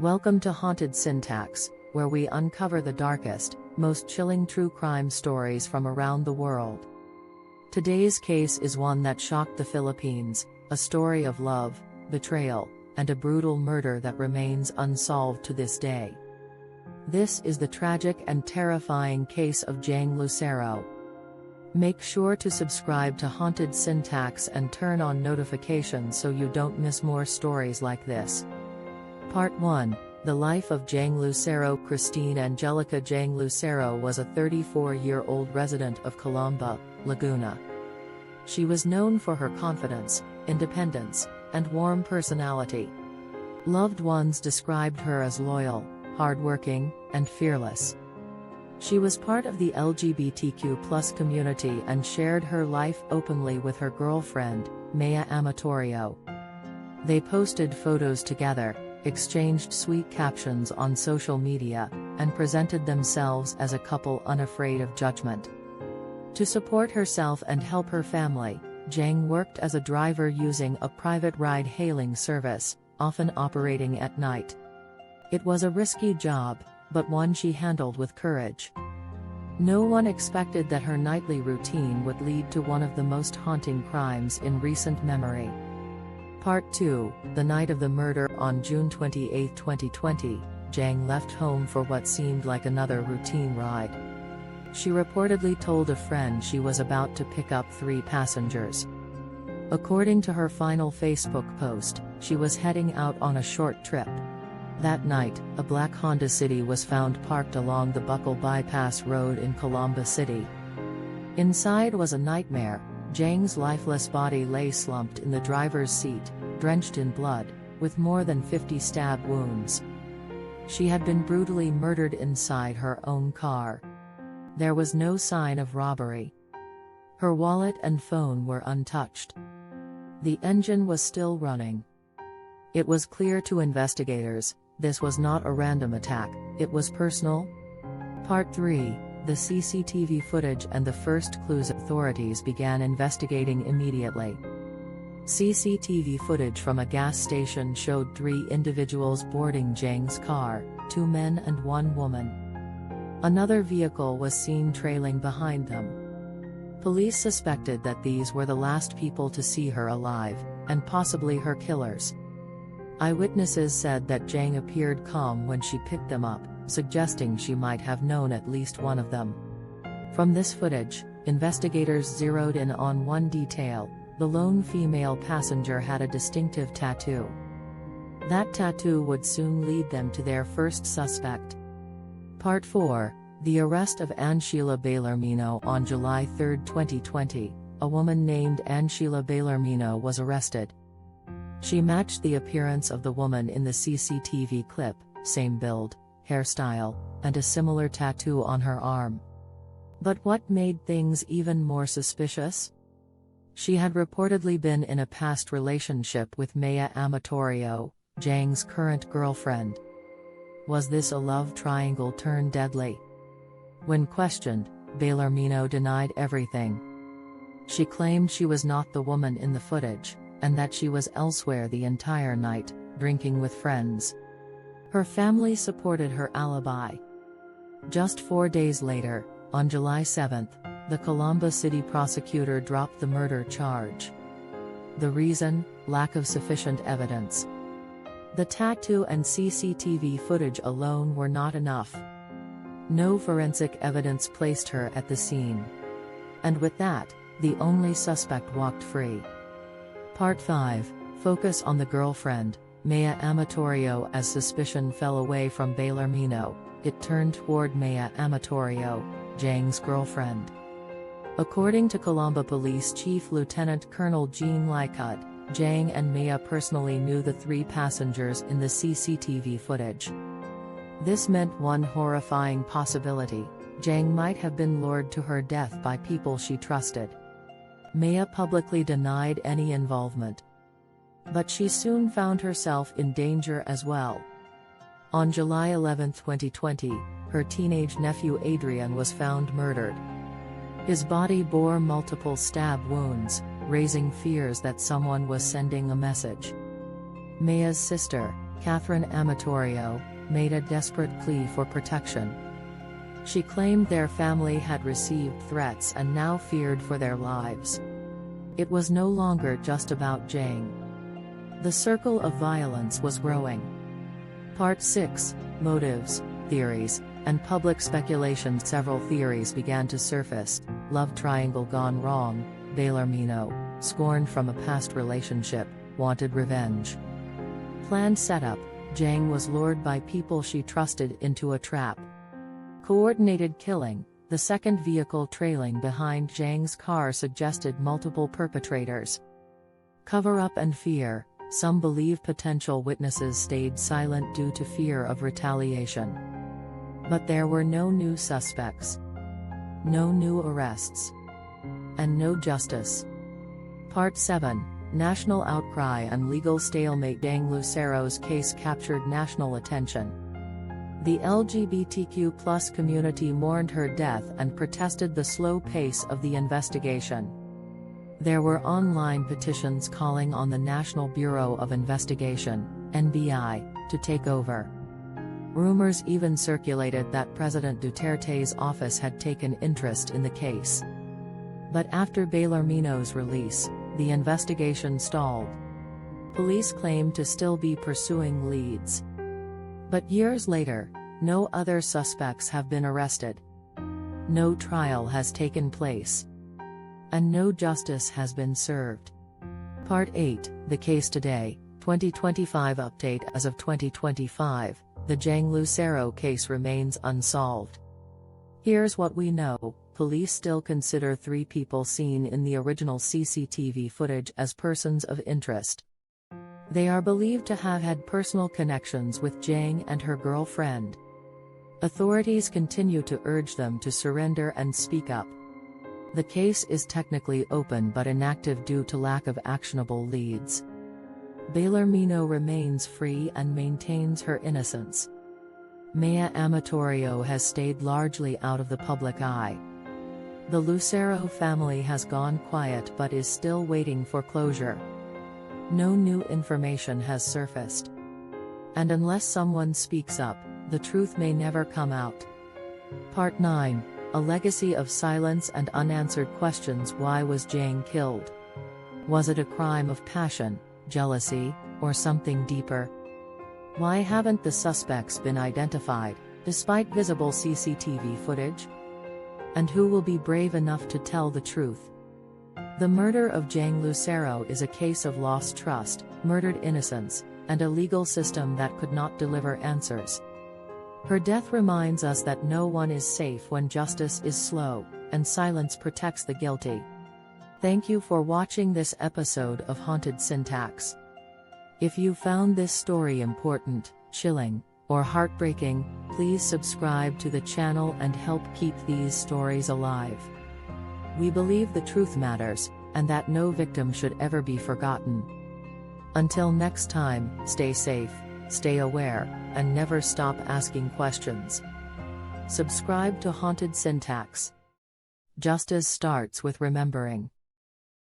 Welcome to Haunted Syntax, where we uncover the darkest, most chilling true crime stories from around the world. Today's case is one that shocked the Philippines, a story of love, betrayal, and a brutal murder that remains unsolved to this day. This is the tragic and terrifying case of Jang Lucero. Make sure to subscribe to Haunted Syntax and turn on notifications so you don't miss more stories like this. Part 1. The Life of Jang Lucero. Christine Angelica Jang Lucero was a 34-year-old resident of Calamba, Laguna. She was known for her confidence, independence, and warm personality. Loved ones described her as loyal, hardworking, and fearless. She was part of the LGBTQ+ community and shared her life openly with her girlfriend, Maya Amatorio. They posted photos together, exchanged sweet captions on social media, and presented themselves as a couple unafraid of judgment. To support herself and help her family, Jang worked as a driver using a private ride-hailing service, often operating at night. It was a risky job, but one she handled with courage. No one expected that her nightly routine would lead to one of the most haunting crimes in recent memory. Part 2. The night of the murder. On June 28, 2020, Jang left home for what seemed like another routine ride. She reportedly told a friend she was about to pick up 3 passengers. According to her final Facebook post, she was heading out on a short trip. That night, a black Honda City was found parked along the Bucal Bypass Road in Calamba City. Inside was a nightmare. Jang's lifeless body lay slumped in the driver's seat, drenched in blood, with more than 50 stab wounds. She had been brutally murdered inside her own car. There was no sign of robbery. Her wallet and phone were untouched. The engine was still running. It was clear to investigators, this was not a random attack, it was personal. Part 3. The CCTV footage and the first clues. Authorities began investigating immediately. CCTV footage from a gas station showed 3 individuals boarding Jang's car, 2 men and 1 woman. Another vehicle was seen trailing behind them. Police suspected that these were the last people to see her alive, and possibly her killers. Eyewitnesses said that Jang appeared calm when she picked them up, suggesting she might have known at least one of them. From this footage, investigators zeroed in on one detail: the lone female passenger had a distinctive tattoo. That tattoo would soon lead them to their first suspect. Part 4. The arrest of Angela Bellarmino. On July 3, 2020, a woman named Angela Bellarmino was arrested. She matched the appearance of the woman in the CCTV clip, same build, hairstyle, and a similar tattoo on her arm. But what made things even more suspicious? She had reportedly been in a past relationship with Maya Amatorio, Jang's current girlfriend. Was this a love triangle turned deadly? When questioned, Bellarmino denied everything. She claimed she was not the woman in the footage, and that she was elsewhere the entire night, drinking with friends. Her family supported her alibi. Just 4 days later, on July 7, the Calamba City prosecutor dropped the murder charge. The reason? Lack of sufficient evidence. The tattoo and CCTV footage alone were not enough. No forensic evidence placed her at the scene. And with that, the only suspect walked free. Part 5. Focus on the girlfriend, Maya Amatorio. As suspicion fell away from Bellarmino, it turned toward Maya Amatorio, Jang's girlfriend. According to Calamba Police Chief Lieutenant Colonel Jean Lycott, Jang and Maya personally knew the 3 passengers in the CCTV footage. This meant one horrifying possibility: Jang might have been lured to her death by people she trusted. Maya publicly denied any involvement. But she soon found herself in danger as well. On July 11, 2020, her teenage nephew Adrian was found murdered. His body bore multiple stab wounds, raising fears that someone was sending a message. Maya's sister, Catherine Amatorio, made a desperate plea for protection. She claimed their family had received threats and now feared for their lives. It was no longer just about Jang. The circle of violence was growing. Part 6, Motives, Theories, and Public Speculation. Several theories began to surface: love triangle gone wrong, Bellarmino, scorned from a past relationship, wanted revenge. Planned setup: Jang was lured by people she trusted into a trap. Coordinated killing: the second vehicle trailing behind Jang's car suggested multiple perpetrators. Cover-up and fear: some believe potential witnesses stayed silent due to fear of retaliation. But there were no new suspects, no new arrests, and no justice. Part 7, National Outcry and Legal Stalemate. Jang Lucero's case captured national attention. The LGBTQ+ community mourned her death and protested the slow pace of the investigation. There were online petitions calling on the National Bureau of Investigation, NBI, to take over. Rumors even circulated that President Duterte's office had taken interest in the case. But after Bellarmino's release, the investigation stalled. Police claimed to still be pursuing leads. But years later, no other suspects have been arrested. No trial has taken place. And no justice has been served. Part 8, The Case Today, 2025 update. As of 2025, the Jang Lucero case remains unsolved. Here's what we know: police still consider 3 people seen in the original CCTV footage as persons of interest. They are believed to have had personal connections with Jang and her girlfriend. Authorities continue to urge them to surrender and speak up. The case is technically open but inactive due to lack of actionable leads. Bellarmino remains free and maintains her innocence. Maya Amatorio has stayed largely out of the public eye. The Lucero family has gone quiet but is still waiting for closure. No new information has surfaced. And unless someone speaks up, the truth may never come out. Part 9, A Legacy of Silence and Unanswered Questions. Why was Jang killed? Was it a crime of passion, jealousy, or something deeper? Why haven't the suspects been identified, despite visible CCTV footage? And who will be brave enough to tell the truth? The murder of Jang Lucero is a case of lost trust, murdered innocence, and a legal system that could not deliver answers. Her death reminds us that no one is safe when justice is slow, and silence protects the guilty. Thank you for watching this episode of Haunted Syntax. If you found this story important, chilling, or heartbreaking, please subscribe to the channel and help keep these stories alive. We believe the truth matters, and that no victim should ever be forgotten. Until next time, stay safe, stay aware, and never stop asking questions. Subscribe to Haunted Syntax. Justice starts with remembering.